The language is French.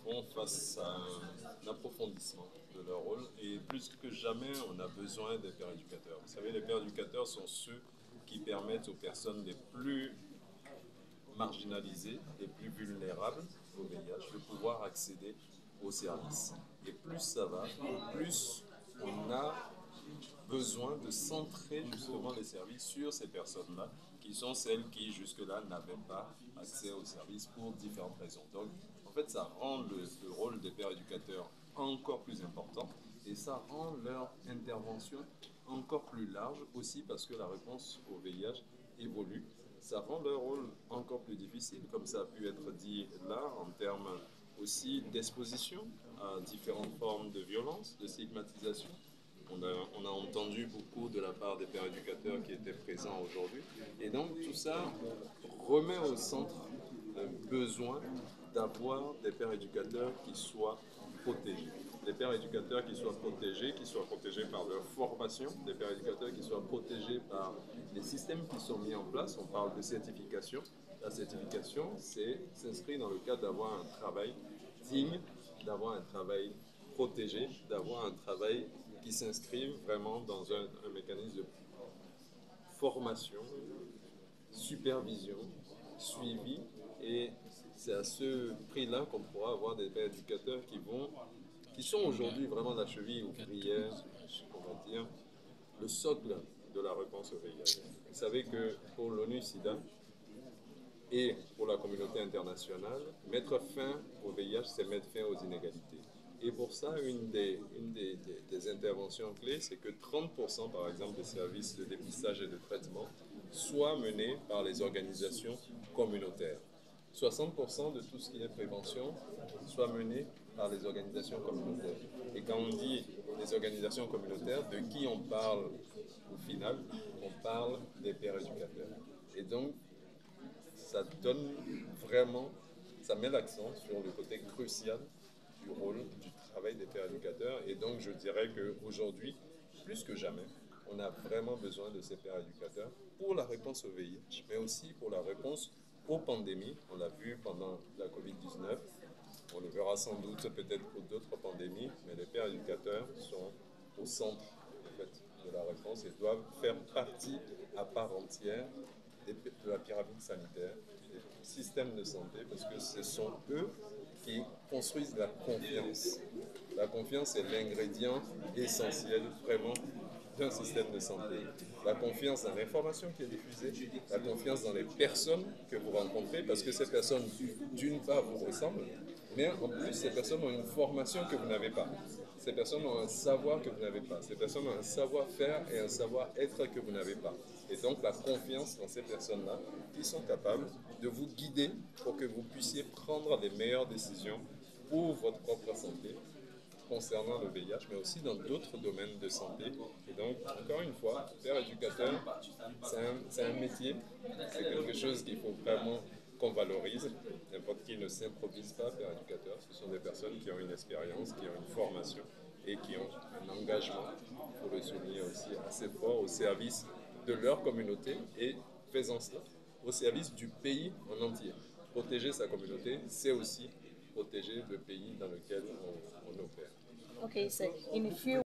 font face à un approfondissement de leur rôle et plus que jamais, on a besoin des pères éducateurs. Vous savez, les pères éducateurs sont ceux qui permettent aux personnes les plus marginalisés, les plus vulnérables au VIH, de pouvoir accéder aux services. Et plus ça va, plus on a besoin de centrer justement les services sur ces personnes-là, qui sont celles qui jusque-là n'avaient pas accès aux services pour différentes raisons. Donc, en fait, ça rend le rôle des pères éducateurs encore plus important et ça rend leur intervention encore plus large aussi parce que la réponse au VIH évolue. Ça rend leur rôle encore plus difficile, comme ça a pu être dit là, en termes aussi d'exposition à différentes formes de violence, de stigmatisation. On a entendu beaucoup de la part des pères éducateurs qui étaient présents aujourd'hui. Et donc tout ça remet au centre le besoin d'avoir des pères éducateurs qui soient protégés. Des pères éducateurs qui soient protégés par leur formation, des pères éducateurs qui soient protégés par les systèmes qui sont mis en place. On parle de certification. La certification, s'inscrit dans le cadre d'avoir un travail digne, d'avoir un travail protégé, d'avoir un travail qui s'inscrivent vraiment dans un mécanisme de formation, supervision, suivi, et c'est à ce prix-là qu'on pourra avoir des pères éducateurs qui sont aujourd'hui vraiment la cheville ouvrière, on va dire, le socle de la réponse au VIH. Vous savez que pour l'ONU-SIDA et pour la communauté internationale, mettre fin au VIH, c'est mettre fin aux inégalités. Et pour ça, une des interventions clés, c'est que 30% par exemple des services de dépistage et de traitement soient menés par les organisations communautaires. 60% de tout ce qui est prévention soit mené par les organisations communautaires. Et quand on dit les organisations communautaires, de qui on parle au final? On parle des pères éducateurs. Et donc, ça donne vraiment, ça met l'accent sur le côté crucial du rôle, du travail des pères éducateurs. Et donc, je dirais qu'aujourd'hui, plus que jamais, on a vraiment besoin de ces pères éducateurs pour la réponse au VIH, mais aussi pour la réponse aux pandémies. On l'a vu pendant la COVID-19, on le verra sans doute peut-être pour d'autres pandémies, mais les pères éducateurs sont au centre en fait, de la réponse et doivent faire partie à part entière de la pyramide sanitaire, des systèmes de santé, parce que ce sont eux qui construisent la confiance. La confiance est l'ingrédient essentiel vraiment d'un système de santé. La confiance dans l'information qui est diffusée, la confiance dans les personnes que vous rencontrez, parce que ces personnes, d'une part, vous ressemblent, mais en plus, ces personnes ont une formation que vous n'avez pas. Ces personnes ont un savoir que vous n'avez pas. Ces personnes ont un savoir-faire et un savoir-être que vous n'avez pas. Et donc, la confiance dans ces personnes-là qui sont capables de vous guider pour que vous puissiez prendre les meilleures décisions pour votre propre santé concernant le VIH, mais aussi dans d'autres domaines de santé. Et donc, encore une fois, père éducateur, c'est un métier, c'est quelque chose qu'il faut vraiment qu'on valorise. N'importe qui ne s'improvise pas père éducateur. Ce sont des personnes qui ont une expérience, qui ont une formation et qui ont un engagement, il faut le souligner aussi, assez fort au service de leur communauté et, faisant cela, au service du pays en entier. Protéger sa communauté, c'est aussi protéger le pays dans lequel on opère. Okay, so in a few